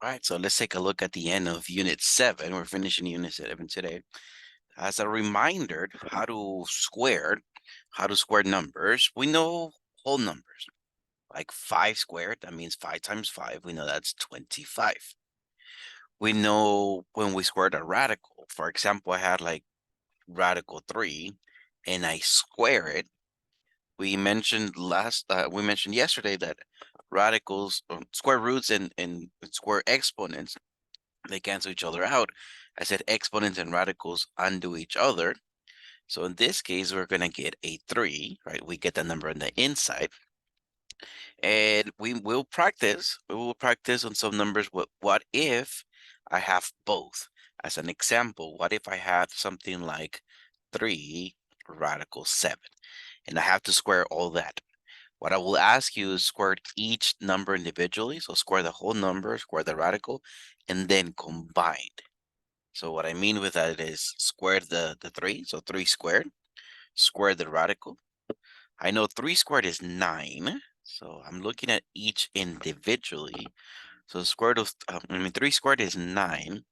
All right, so let's take a look at the end of Unit 7. We're finishing Unit 7 today. As a reminder, how to square numbers. We know whole numbers, like 5 squared, that means 5 times 5. We know that's 25. We know when we squared a radical, for example, I had like radical 3, and I square it. We mentioned yesterday that radicals, square roots and square exponents, they cancel each other out. I said exponents and radicals undo each other. So in this case, we're going to get a 3, right? We get the number on the inside. And we will practice. We will practice on some numbers. What if I have both? As an example, what if I have something like 3 radical 7? And I have to square all that. What I will ask you is square each number individually. So square the whole number, square the radical, and then combine. So what I mean with that is square the 3, so 3 squared, square the radical. I know 3 squared is 9, so I'm looking at each individually. So square root of, 3 squared is 9.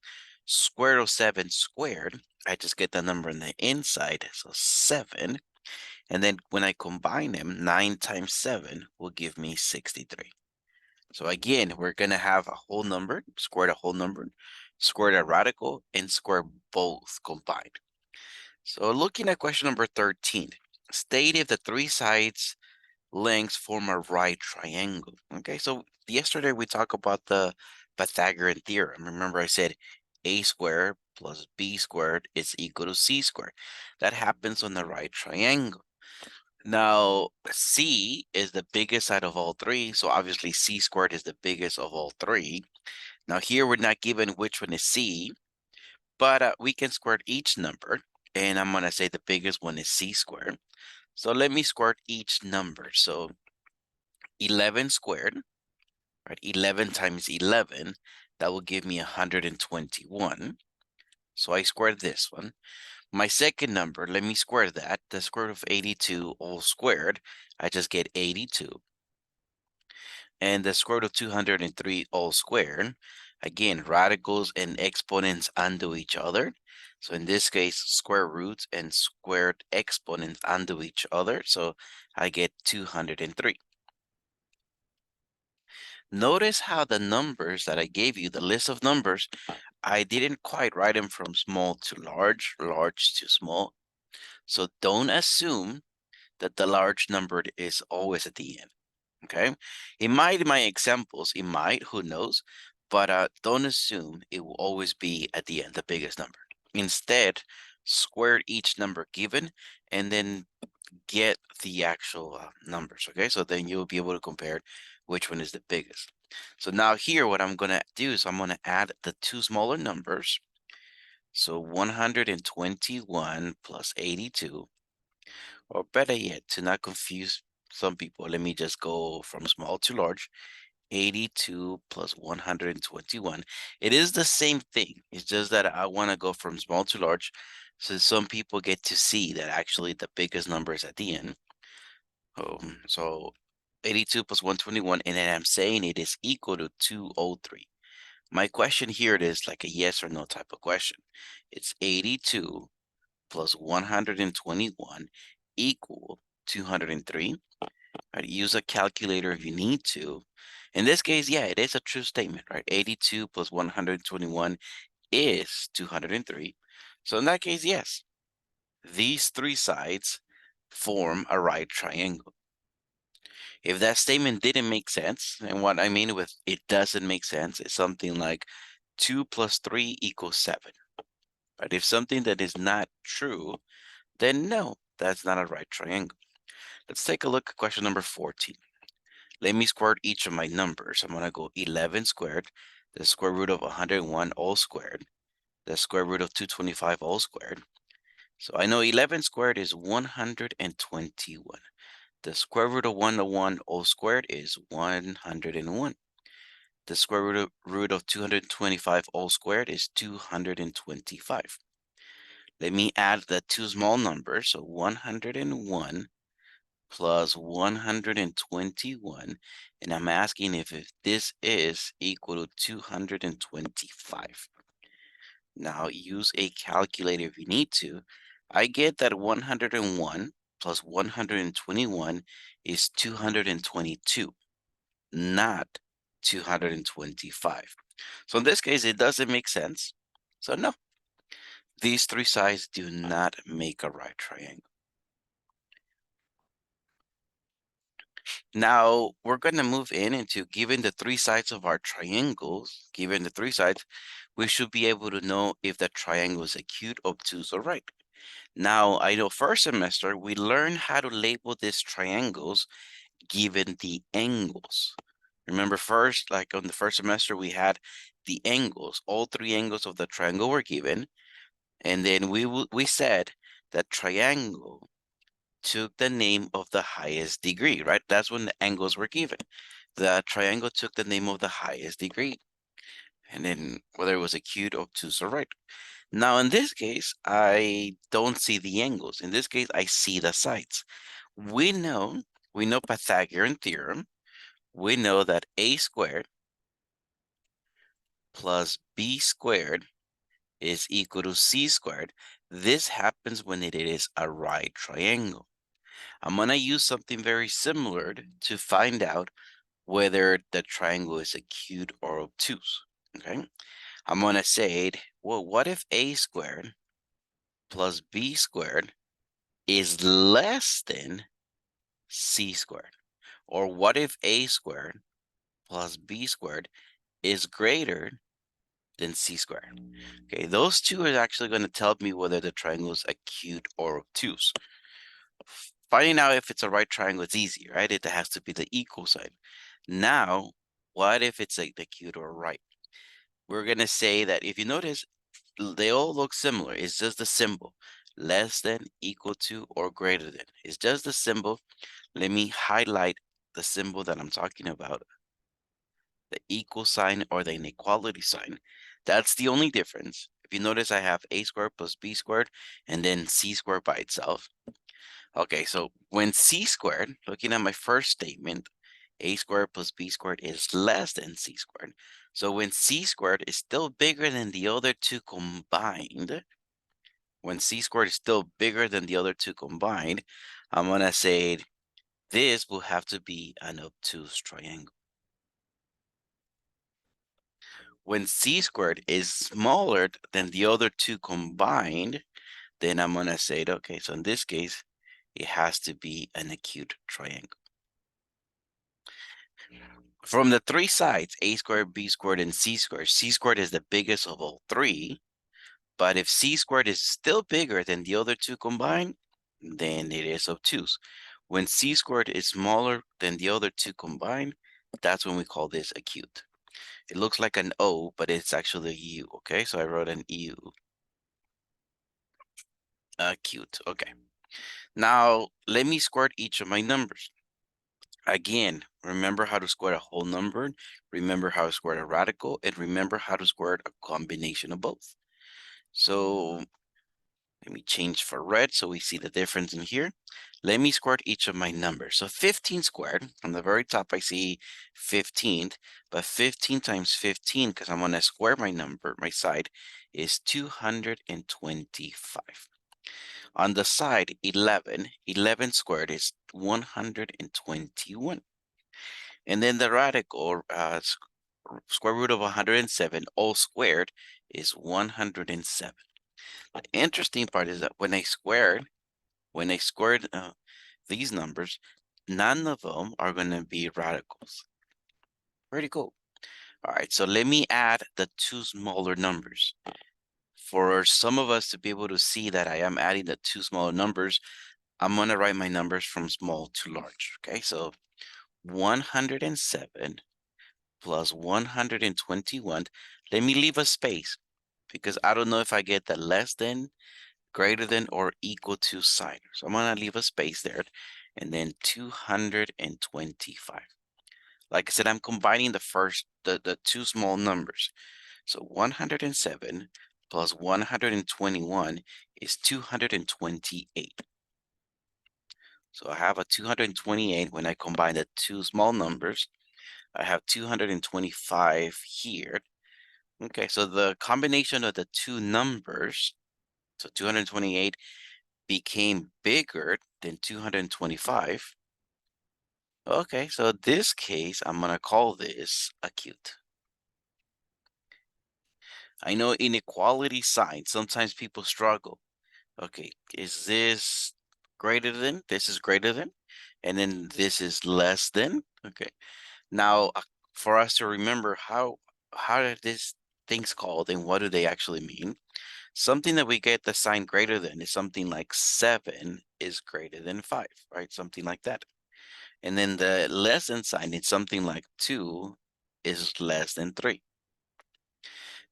Square root of 7 squared, I just get the number on the inside, so 7. And then when I combine them, 9 times 7 will give me 63. So again, we're going to have a whole number, square the whole number, square the radical, and square both combined. So looking at question number 13, state if the 3 sides lengths form a right triangle. Okay, so yesterday we talked about the Pythagorean theorem. Remember I said a squared plus b squared is equal to c squared. That happens on the right triangle. Now, C is the biggest side of all 3, so obviously C squared is the biggest of all 3. Now here we're not given which one is C, but we can square each number, and I'm going to say the biggest one is C squared. So let me square each number. So 11 squared, right? 11 times 11, that will give me 121. So I squared this one. My second number, let me square that. The square root of 82 all squared, I just get 82. And the square root of 203 all squared. Again, radicals and exponents undo each other. So in this case, square roots and squared exponents undo each other. So I get 203. Notice how the numbers that I gave you, the list of numbers, I didn't quite write them from small to large, large to small. So don't assume that the large number is always at the end. Okay, it might in my examples, it might, who knows, but don't assume it will always be at the end, the biggest number. Instead, square each number given and then get the actual numbers. Okay, so then you'll be able to compare which one is the biggest. So now here, what I'm going to do is I'm going to add the 2 smaller numbers. So 121 plus 82, or better yet, to not confuse some people, let me just go from small to large. 82 plus 121. It is the same thing. It's just that I want to go from small to large so some people get to see that actually the biggest number is at the end. So 82 plus 121, and then I'm saying it is equal to 203. My question here, it is like a yes or no type of question. It's 82 plus 121 equal 203. Right? Use a calculator if you need to. In this case, yeah, it is a true statement, right? 82 plus 121 is 203. So in that case, yes, these 3 sides form a right triangle. If that statement didn't make sense, and what I mean with it doesn't make sense, is something like 2 plus 3 equals 7. But if something that is not true, then no, that's not a right triangle. Let's take a look at question number 14. Let me square each of my numbers. I'm going to go 11 squared, the square root of 101 all squared, the square root of 225 all squared. So I know 11 squared is 121. The square root of 101 all squared is 101. The square root of 225 all squared is 225. Let me add the 2 small numbers, so 101 plus 121, and I'm asking if this is equal to 225. Now use a calculator if you need to. I get that 101 plus 121 is 222, not 225. So in this case, it doesn't make sense. So no, these three sides do not make a right triangle. Now we're going to move into given the three sides of our triangles, given the three sides, we should be able to know if the triangle is acute, obtuse, or right. Now, I know first semester we learned how to label these triangles given the angles. Remember first, like on the first semester, we had the angles. All three angles of the triangle were given. And then we said that triangle took the name of the highest degree, right? That's when the angles were given. The triangle took the name of the highest degree. And then whether it was acute, obtuse, or right. Now, in this case, I don't see the angles. In this case, I see the sides. We know, we know Pythagorean theorem. We know that a squared plus b squared is equal to c squared. This happens when it is a right triangle. I'm going to use something very similar to find out whether the triangle is acute or obtuse. Okay, I'm going to say, well, what if a squared plus b squared is less than c squared? Or what if a squared plus b squared is greater than c squared? Okay, those two are actually going to tell me whether the triangle is acute or obtuse. Finding out if it's a right triangle is easy, right? It has to be the equal sign. Now, what if it's like the acute or right? We're going to say that if you notice, they all look similar. It's just the symbol. Less than, equal to, or greater than. It's just the symbol. Let me highlight the symbol that I'm talking about. The equal sign or the inequality sign. That's the only difference. If you notice, I have a squared plus b squared and then c squared by itself. Okay, so when c squared, looking at my first statement, a squared plus b squared is less than c squared. So when c squared is still bigger than the other two combined, when c squared is still bigger than the other two combined, I'm going to say this will have to be an obtuse triangle. When c squared is smaller than the other two combined, then I'm going to say, okay, so in this case, it has to be an acute triangle. From the three sides, a squared, b squared, and c squared is the biggest of all three. But if c squared is still bigger than the other two combined, then it is obtuse. When c squared is smaller than the other two combined, that's when we call this acute. It looks like an O, but it's actually a U, okay? So I wrote an U. Acute, okay. Now, let me square each of my numbers. Again, remember how to square a whole number, remember how to square a radical, and remember how to square a combination of both. So let me change for red so we see the difference in here. Let me square each of my numbers. So 15 squared, from the very top I see 15, but 15 times 15, because I'm going to square my number, my side, is 225. On the side, 11 squared is 121. And then the radical, square root of 107, all squared, is 107. The interesting part is that when I squared these numbers, none of them are going to be radicals. Pretty cool. All right, so let me add the two smaller numbers. For some of us to be able to see that I am adding the two smaller numbers, I'm going to write my numbers from small to large. Okay, so 107 plus 121. Let me leave a space because I don't know if I get the less than, greater than, or equal to sign. So I'm going to leave a space there and then 225. Like I said, I'm combining the two small numbers. So 107 plus 121 is 228. So I have a 228 when I combine the two small numbers. I have 225 here. Okay, so the combination of the two numbers, so 228 became bigger than 225. Okay, so this case, I'm gonna call this acute. I know inequality signs, sometimes people struggle. Okay, is this greater than? This is greater than, and then this is less than. Okay, now for us to remember how are these things called and what do they actually mean? Something that we get the sign greater than is something like 7 is greater than 5, right? Something like that. And then the less than sign is something like 2 is less than 3.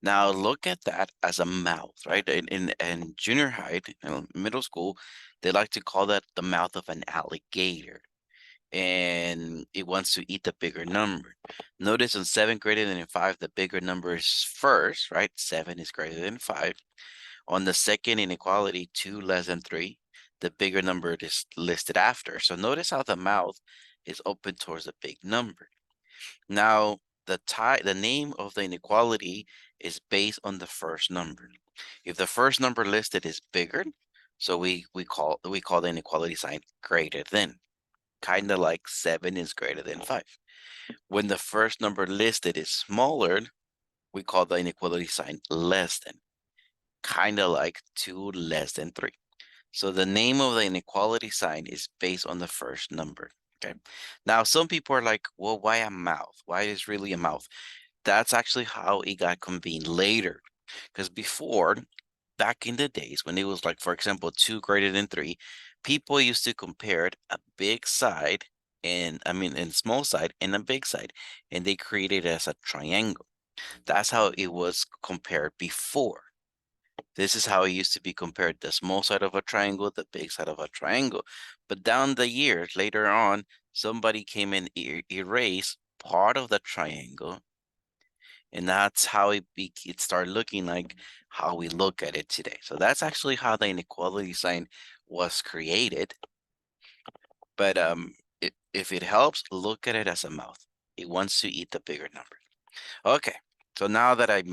Now look at that as a mouth, right? In junior high, middle school, they like to call that the mouth of an alligator. And it wants to eat the bigger number. Notice on 7 greater than 5, the bigger number is first, right? 7 is greater than 5. On the second inequality, 2 less than 3, the bigger number is listed after. So notice how the mouth is open towards the big number. Now, the name of the inequality is based on the first number. If the first number listed is bigger, so we call the inequality sign greater than, kind of like 7 is greater than 5. When the first number listed is smaller, we call the inequality sign less than, kind of like 2 less than 3. So the name of the inequality sign is based on the first number. Okay. Now, some people are like, well, why a mouth? Why is really a mouth? That's actually how it got convened later. Because before, back in the days when it was like, for example, 2 greater than 3, people used to compare it a big side and small side and a big side, and they created it as a triangle. That's how it was compared before. This is how it used to be compared, the small side of a triangle, the big side of a triangle. But down the years, later on, somebody came and erased part of the triangle, and that's how it started looking like how we look at it today. So that's actually how the inequality sign was created. But if it helps, look at it as a mouth. It wants to eat the bigger number. Okay, so now that I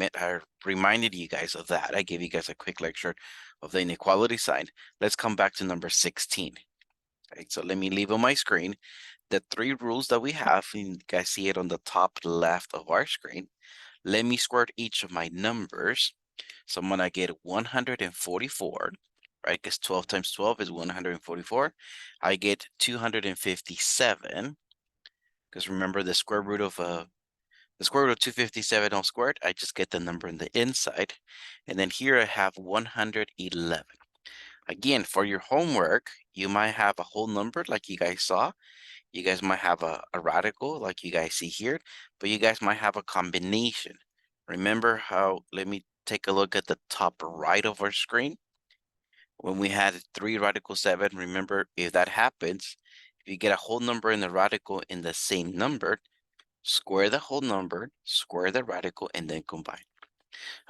reminded you guys of that, I gave you guys a quick lecture of the inequality sign. Let's come back to number 16. Right, so let me leave on my screen the 3 rules that we have. And you guys see it on the top left of our screen. Let me square each of my numbers. So I'm gonna get 144, right? Because 12 times 12 is 144. I get 257, because remember the square root of 257 all squared, I just get the number in the inside. And then here I have 111. Again, for your homework, you might have a whole number like you guys saw. You guys might have a radical like you guys see here, but you guys might have a combination. Remember how, let me take a look at the top right of our screen. When we had 3 radical 7, remember if that happens, if you get a whole number and the radical in the same number, square the whole number, square the radical, and then combine.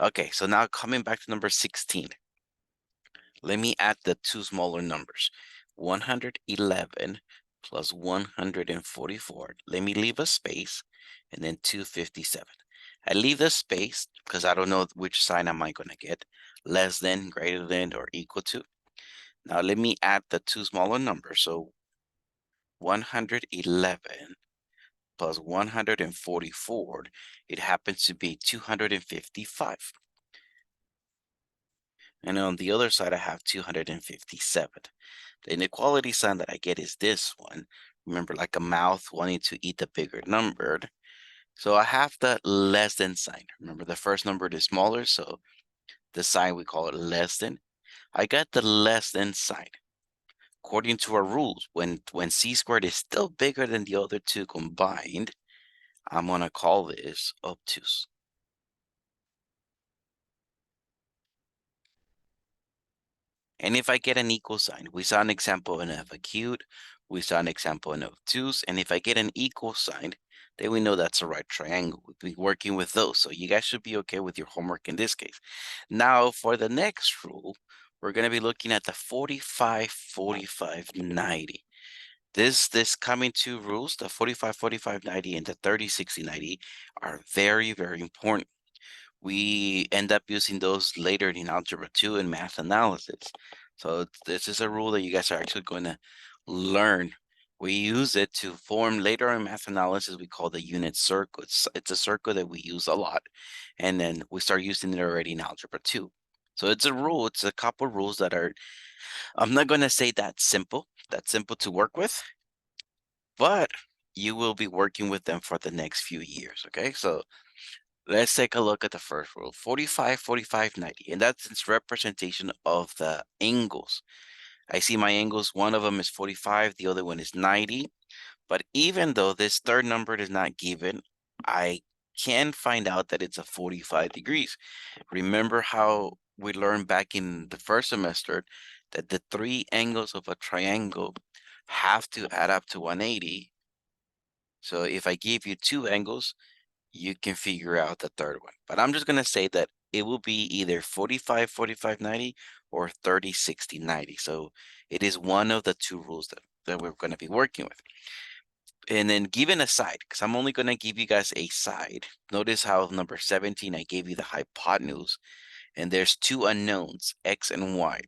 Okay, so now coming back to number 16. Let me add the 2 smaller numbers. 111 plus 144. Let me leave a space, and then 257. I leave the space because I don't know which sign am I going to get. Less than, greater than, or equal to. Now let me add the 2 smaller numbers. So 111 plus 144, it happens to be 255. And on the other side, I have 257. The inequality sign that I get is this one. Remember, like a mouth wanting to eat the bigger number. So I have the less than sign. Remember, the first number is smaller, so the sign we call it less than. I got the less than sign. According to our rules, when c squared is still bigger than the other two combined, I'm gonna call this obtuse. And if I get an equal sign, we saw an example in of acute, we saw an example in obtuse, and if I get an equal sign, then we know that's a right triangle. We've been working with those, so you guys should be okay with your homework in this case. Now, for the next rule, we're going to be looking at the 45, 45, 90. This coming two rules, the 45, 45, 90 and the 30, 60, 90 are very, very important. We end up using those later in Algebra 2 and math analysis. So this is a rule that you guys are actually going to learn. We use it to form later in math analysis, we call the unit circle. It's a circle that we use a lot. And then we start using it already in Algebra 2. So it's a rule, it's a couple rules that are, I'm not going to say that's simple to work with, but you will be working with them for the next few years, okay? So let's take a look at the first rule, 45, 45, 90, and that's its representation of the angles. I see my angles, one of them is 45, the other one is 90, but even though this third number is not given, I can find out that it's a 45 degrees. Remember how we learned back in the first semester that the three angles of a triangle have to add up to 180. So if I give you two angles, you can figure out the third one. But I'm just going to say that it will be either 45, 45, 90 or 30, 60, 90. So it is one of the two rules that we're going to be working with. And then given a side, because I'm only going to give you guys a side. Notice how number 17, I gave you the hypotenuse. And there's two unknowns, x and y.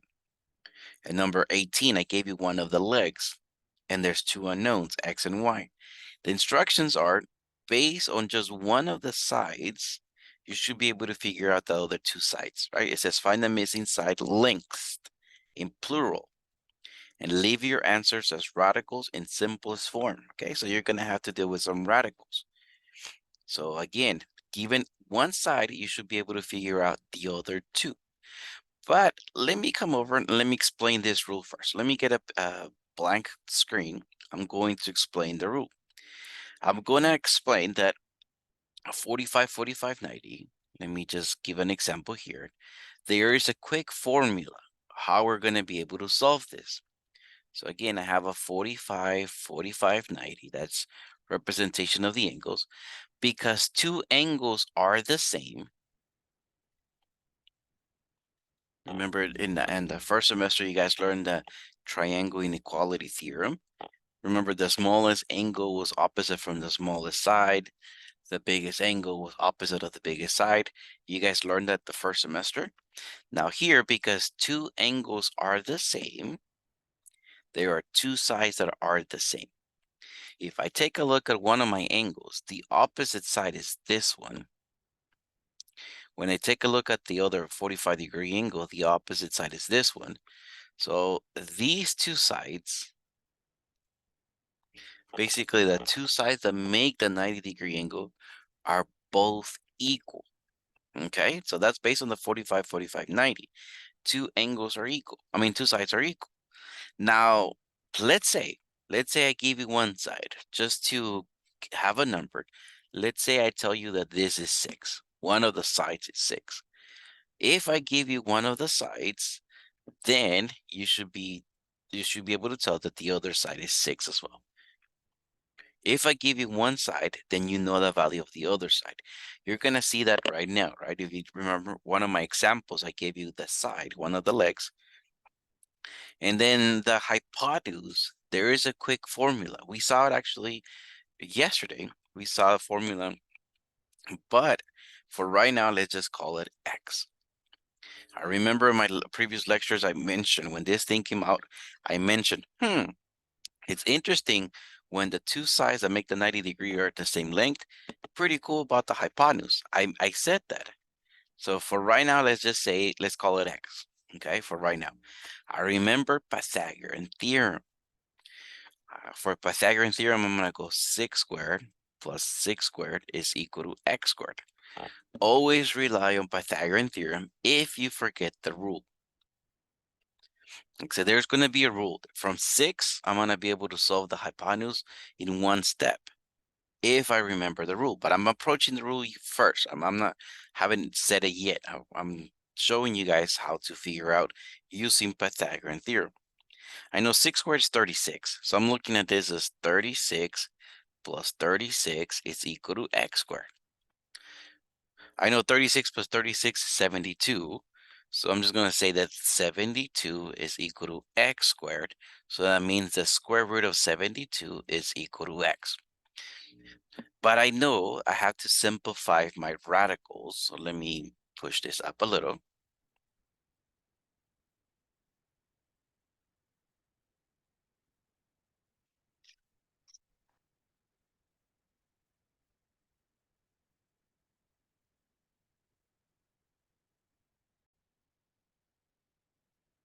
And number 18, I gave you one of the legs. And there's two unknowns, x and y. The instructions are based on just one of the sides, you should be able to figure out the other two sides, right? It says find the missing side lengths in plural and leave your answers as radicals in simplest form, okay? So you're gonna have to deal with some radicals. So again, given one side, you should be able to figure out the other two. But let me come over and let me explain this rule first. Let me get a blank screen. I'm going to explain the rule. I'm going to explain that a 45, 45, 90. Let me just give an example here. There is a quick formula how we're going to be able to solve this. So again, I have a 45, 45, 90. That's representation of the angles. Because two angles are the same. Remember in the first semester, you guys learned the triangle inequality theorem. Remember the smallest angle was opposite from the smallest side. The biggest angle was opposite of the biggest side. You guys learned that the first semester. Now here, because two angles are the same, there are two sides that are the same. If I take a look at one of my angles, the opposite side is this one. When I take a look at the other 45-degree angle, the opposite side is this one. So these two sides, basically the two sides that make the 90-degree angle, are both equal. Okay, so that's based on the 45, 45, 90. Two angles are equal. I mean, two sides are equal. Now, let's say I give you one side just to have a number. Let's say I tell you that this is 6. One of the sides is 6. If I give you one of the sides, then you should be able to tell that the other side is 6 as well. If I give you one side, then you know the value of the other side. You're going to see that right now, right? If you remember one of my examples, I gave you the side, one of the legs. And then the hypotenuse, there is a quick formula. We saw it actually yesterday. We saw a formula, but for right now, let's just call it X. I remember in my previous lectures, I mentioned when this thing came out, I mentioned, it's interesting when the two sides that make the 90-degree are the same length. Pretty cool about the hypotenuse. I said that. So for right now, let's just say, let's call it X. Okay, for right now. I remember Pythagorean theorem. For Pythagorean theorem, I'm going to go 6 squared plus 6 squared is equal to X squared. Always rely on Pythagorean theorem if you forget the rule. So there's going to be a rule. From 6, I'm going to be able to solve the hypotenuse in one step if I remember the rule. But I'm approaching the rule first. I'm not, haven't said it yet. I'm showing you guys how to figure out using Pythagorean theorem. I know 6 squared is 36. So I'm looking at this as 36 plus 36 is equal to X squared. I know 36 plus 36 is 72. So I'm just going to say that 72 is equal to x squared. So that means the square root of 72 is equal to x. But I know I have to simplify my radicals. So let me push this up a little.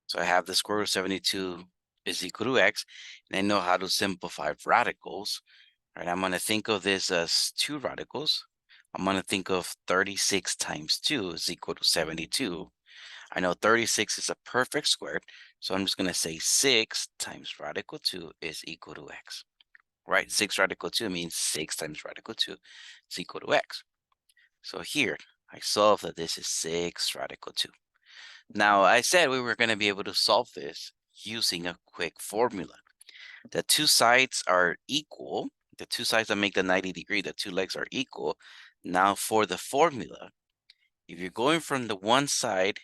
So I have the square root of 72 is equal to x, and I know how to simplify radicals. Right, I'm going to think of this as two radicals. I'm going to think of 36 times 2 is equal to 72. I know 36 is a perfect square, so I'm just going to say 6 times radical 2 is equal to x. Right, 6 radical 2 means 6 times radical 2 is equal to x. So here, I solve that this is 6 radical 2. Now, I said we were going to be able to solve this using a quick formula. The two sides are equal. The two sides that make the 90-degree, the two legs are equal. Now for the formula, if you're going from the one side,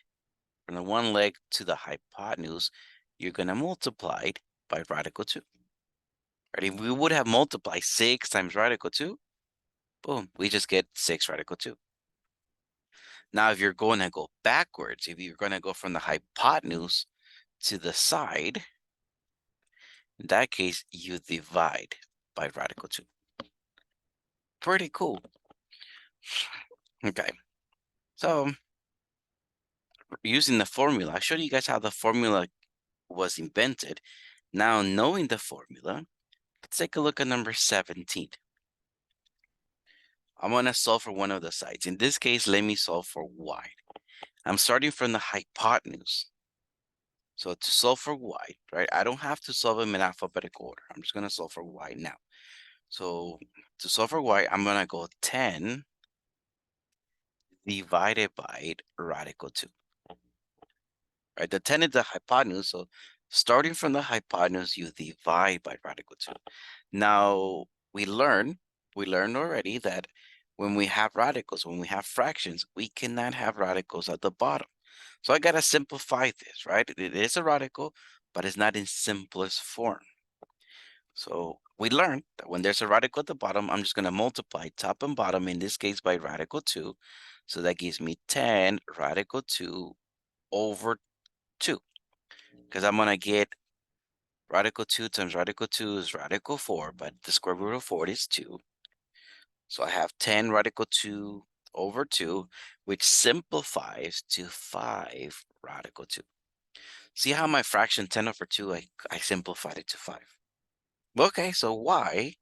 from the one leg to the hypotenuse, you're going to multiply it by radical 2. Right? If we would have multiplied 6 times radical 2, boom, we just get 6 radical 2. Now, if you're going to go backwards, if you're going to go from the hypotenuse to the side, in that case, you divide by radical 2. Pretty cool. Okay. So using the formula, I showed you guys how the formula was invented. Now, knowing the formula, let's take a look at number 17. I'm going to solve for one of the sides. In this case, let me solve for y. I'm starting from the hypotenuse. So to solve for y, right, I don't have to solve them in alphabetical order. I'm just going to solve for y now. So to solve for y, I'm going to go 10 divided by radical 2. Right, the 10 is the hypotenuse, so starting from the hypotenuse, you divide by radical 2. Now, we learned already that when we have radicals, when we have fractions, we cannot have radicals at the bottom. So I got to simplify this, right? It is a radical, but it's not in simplest form. So we learned that when there's a radical at the bottom, I'm just going to multiply top and bottom, in this case by radical 2. So that gives me 10 radical 2 over 2. Because I'm going to get radical 2 times radical 2 is radical 4, but the square root of 4 is 2. So I have 10 radical 2 over 2, which simplifies to 5 radical 2. See how my fraction 10 over 2, I simplified it to 5. Okay, so y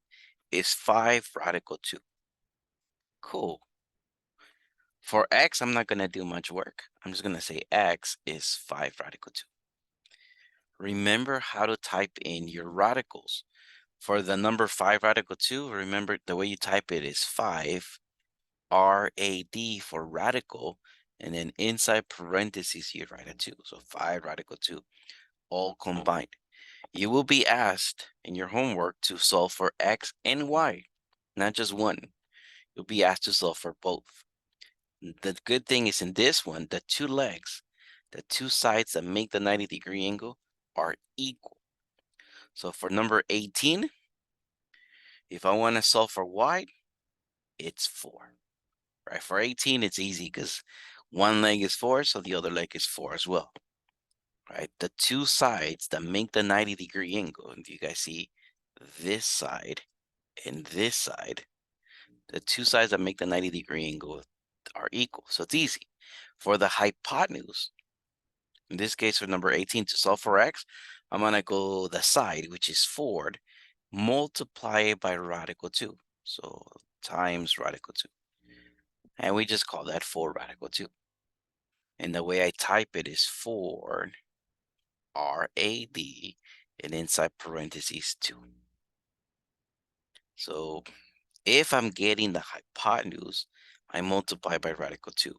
is 5 radical 2. Cool. For x, I'm not going to do much work. I'm just going to say x is 5 radical 2. Remember how to type in your radicals. For the number 5 radical 2, remember the way you type it is 5 RAD for radical, and then inside parentheses you write a 2. So 5 radical 2, all combined. You will be asked in your homework to solve for x and y, not just one. You'll be asked to solve for both. The good thing is in this one, the two legs, the two sides that make the 90-degree angle are equal. So for number 18, if I want to solve for y, it's 4. Right? For 18, it's easy because one leg is 4, so the other leg is 4 as well. Right? The two sides that make the 90-degree angle, if you guys see this side and this side, the two sides that make the 90-degree angle are equal. So it's easy. For the hypotenuse, in this case for number 18, to solve for x, I'm going to go the side, which is 4, multiply it by radical 2. So times radical 2. And we just call that 4 radical 2. And the way I type it is 4 RAD and inside parentheses 2. So if I'm getting the hypotenuse, I multiply by radical 2.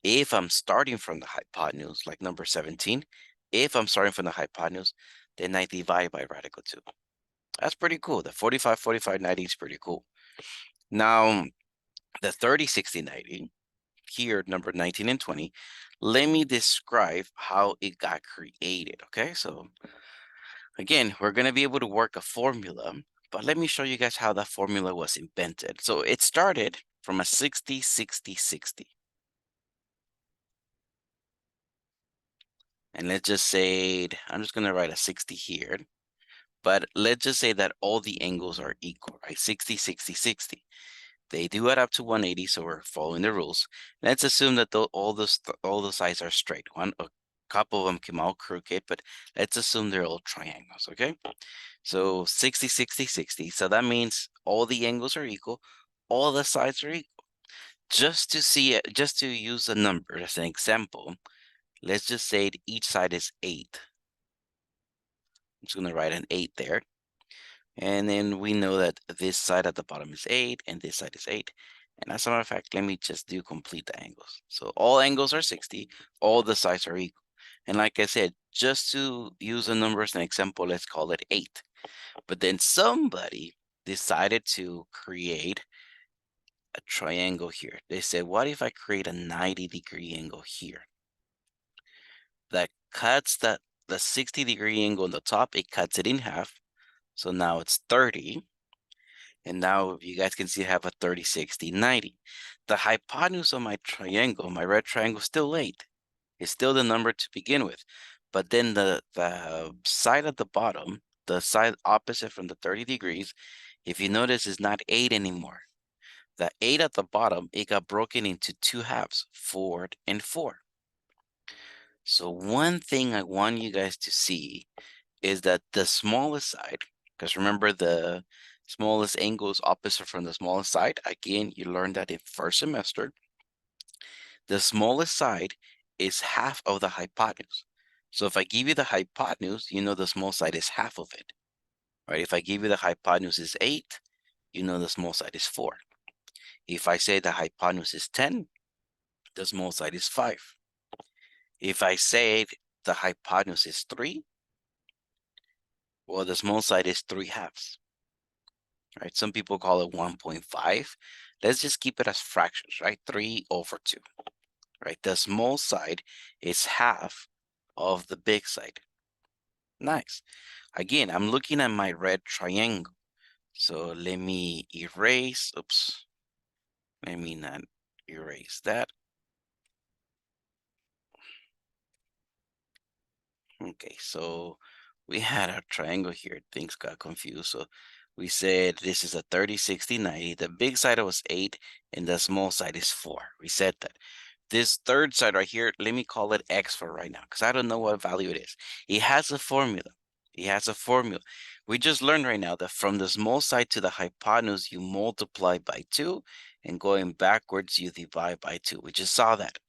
If I'm starting from the hypotenuse, like number 17, if I'm starting from the hypotenuse, then I divide by radical 2. That's pretty cool. The 45, 45, 90 is pretty cool. Now, the 30, 60, 90, here, number 19 and 20, let me describe how it got created, okay? So again, we're gonna be able to work a formula, but let me show you guys how that formula was invented. So it started from a 60, 60, 60. And let's just say, I'm just gonna write a 60 here, but let's just say that all the angles are equal, right? 60, 60, 60. They do add up to 180, so we're following the rules. Let's assume that all the sides are straight. A couple of them came out crooked, but let's assume they're all triangles, okay? So 60, 60, 60. So that means all the angles are equal, all the sides are equal. Just to see it, just to use a number as an example, let's just say each side is 8. I'm just gonna write an 8 there. And then we know that this side at the bottom is 8 and this side is 8. And as a matter of fact, let me just do complete the angles. So all angles are 60, all the sides are equal. And like I said, just to use a number as an example, let's call it 8. But then somebody decided to create a triangle here. They said, what if I create a 90-degree angle here? That cuts the 60-degree angle on the top, it cuts it in half. So now it's 30. And now you guys can see I have a 30, 60, 90. The hypotenuse of my triangle, my red triangle, is still 8. It's still the number to begin with. But then the side at the bottom, the side opposite from the 30 degrees, if you notice, is not 8 anymore. The 8 at the bottom, it got broken into 2 halves, 4 and 4. So one thing I want you guys to see is that the smallest side, because remember the smallest angle is opposite from the smallest side. Again, you learned that in first semester. The smallest side is half of the hypotenuse. So if I give you the hypotenuse, you know the small side is half of it, right? If I give you the hypotenuse is 8, you know the small side is 4. If I say the hypotenuse is 10, the small side is 5. If I say the hypotenuse is 3, well, the small side is 3 halves, right? Some people call it 1.5. Let's just keep it as fractions, right? 3 over 2, right? The small side is half of the big side. Nice. Again, I'm looking at my red triangle. So let me erase, oops, let me not erase that. Okay, so we had a triangle here. Things got confused. So we said this is a 30, 60, 90. The big side was 8 and the small side is 4. We said that. This third side right here, let me call it X for right now because I don't know what value it is. It has a formula. It has a formula. We just learned right now that from the small side to the hypotenuse, you multiply by 2, and going backwards, you divide by 2. We just saw that.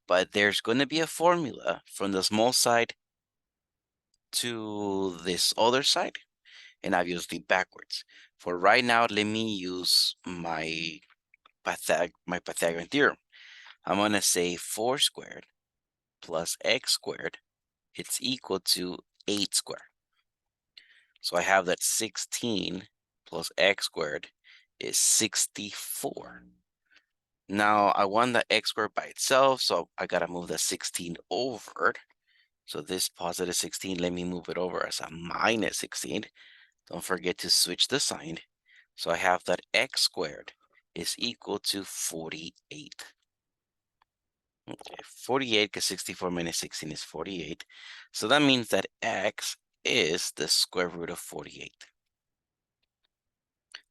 But there's going to be a formula from the small side to this other side, and obviously backwards. For right now, let me use my Pythagorean theorem. I'm going to say 4 squared plus x squared, it's equal to 8 squared. So I have that 16 plus x squared is 64. Now I want the x squared by itself, so I gotta move the 16 over. So this positive 16, let me move it over as a minus 16. Don't forget to switch the sign. So I have that x squared is equal to 48. Okay, 48 because 64 minus 16 is 48. So that means that x is the square root of 48.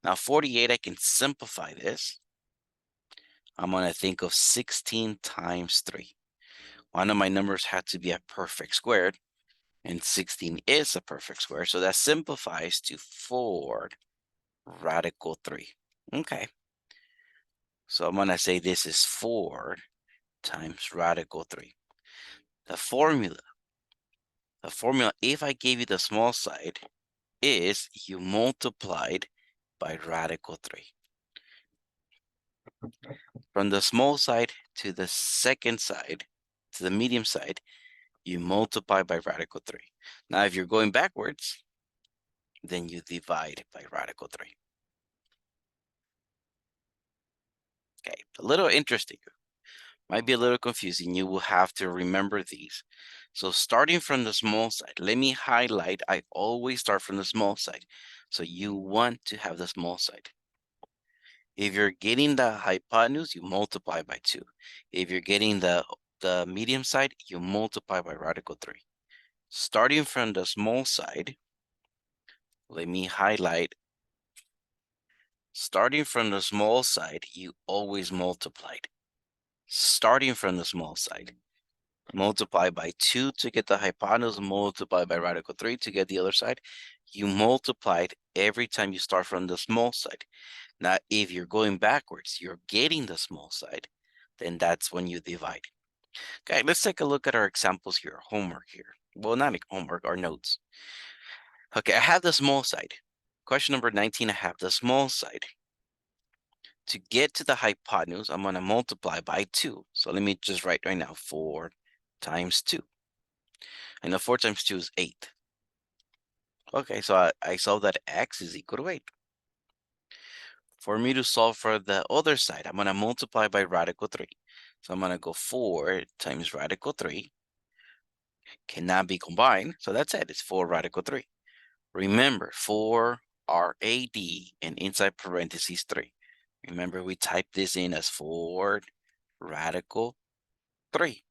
Now 48, I can simplify this. I'm going to think of 16 times 3. One of my numbers had to be a perfect square, and 16 is a perfect square. So that simplifies to 4 radical 3. Okay. So I'm going to say this is 4 times radical 3. The formula, if I gave you the small side, is you multiplied by radical 3. From the small side to the second side, to the medium side, you multiply by radical 3. Now, if you're going backwards, then you divide by radical 3. Okay, a little interesting. Might be a little confusing. You will have to remember these. So starting from the small side, let me highlight. I always start from the small side. So you want to have the small side. If you're getting the hypotenuse, you multiply by 2. If you're getting the medium side, you multiply by radical 3. Starting from the small side, let me highlight. Starting from the small side, you always multiplied. Starting from the small side, multiply by 2 to get the hypotenuse, multiply by radical 3 to get the other side. You multiplied every time you start from the small side. Now, if you're going backwards, you're getting the small side, then that's when you divide. Okay, let's take a look at our examples here, homework here. Well, not homework, our notes. Okay, I have the small side. Question number 19, I have the small side. To get to the hypotenuse, I'm going to multiply by 2. So let me just write right now, 4 times 2. I know 4 times 2 is 8. Okay, so I saw that x is equal to 8. For me to solve for the other side, I'm going to multiply by radical 3. So I'm going to go 4 times radical 3. Cannot be combined, so that's it. It's 4 radical 3. Remember, 4 rad and inside parentheses 3. Remember, we type this in as 4 radical 3.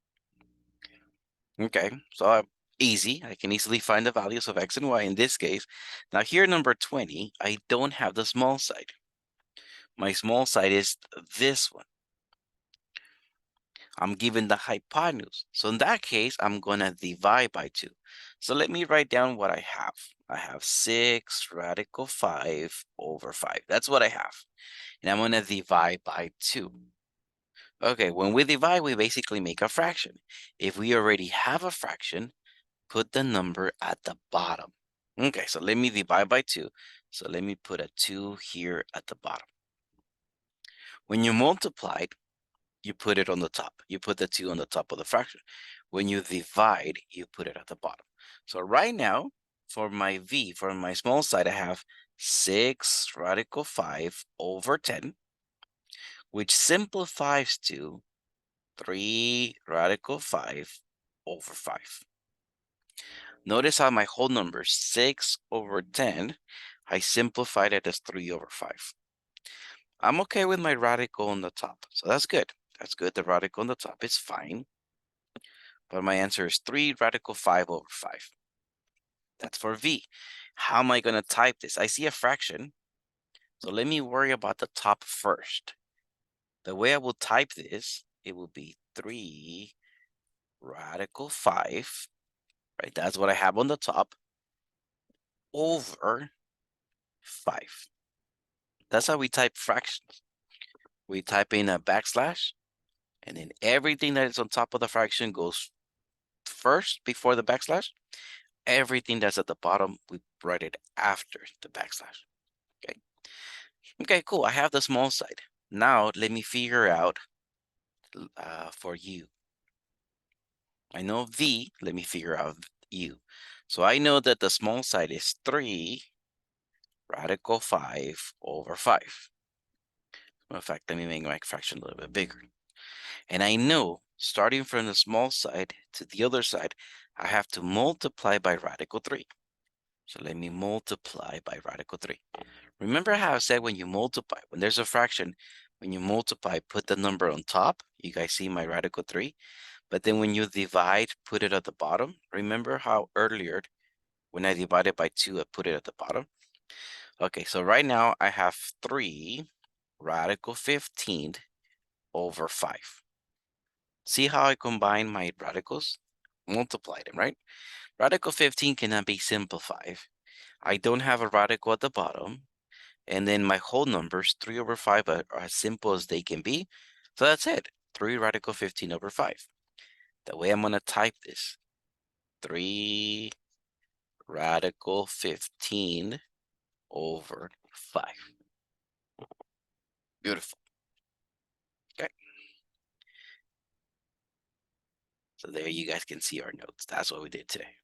Okay, so easy. I can easily find the values of x and y in this case. Now here, number 20, I don't have the small side. My small side is this one. I'm given the hypotenuse. So in that case, I'm going to divide by 2. So let me write down what I have. I have 6 radical 5 over 5. That's what I have. And I'm going to divide by 2. Okay, when we divide, we basically make a fraction. If we already have a fraction, put the number at the bottom. Okay, so let me divide by 2. So let me put a 2 here at the bottom. When you multiply, you put it on the top. You put the 2 on the top of the fraction. When you divide, you put it at the bottom. So right now, for my v, for my small side, I have 6 radical 5 over 10, which simplifies to 3 radical 5 over 5. Notice how my whole number, 6 over 10, I simplified it as 3 over 5. I'm okay with my radical on the top, so that's good. That's good. The radical on the top is fine. But my answer is 3 radical 5 over 5. That's for v. How am I going to type this? I see a fraction, so let me worry about the top first. The way I will type this, it will be 3 radical 5, right? That's what I have on the top, over 5. That's how we type fractions. We type in a backslash, and then everything that is on top of the fraction goes first before the backslash. Everything that's at the bottom, we write it after the backslash. Okay. Okay, cool. I have the small side. Now let me figure out for u. I know v. Let me figure out u. So I know that the small side is 3 radical 5 over 5. In fact, let me make my fraction a little bit bigger. And I know, starting from the small side to the other side, I have to multiply by radical 3. So let me multiply by radical 3. Remember how I said when you multiply, when there's a fraction, when you multiply, put the number on top. You guys see my radical 3. But then when you divide, put it at the bottom. Remember how earlier, when I divided by 2, I put it at the bottom? Okay, so right now I have 3 radical 15 over 5. See how I combine my radicals? Multiply them, right? Radical 15 cannot be simplified. I don't have a radical at the bottom. And then my whole numbers, 3 over 5, are as simple as they can be. So that's it. 3 radical 15 over 5. The way I'm going to type this, 3 radical 15 over 5. Beautiful. Okay. So there you guys can see our notes. That's what we did today.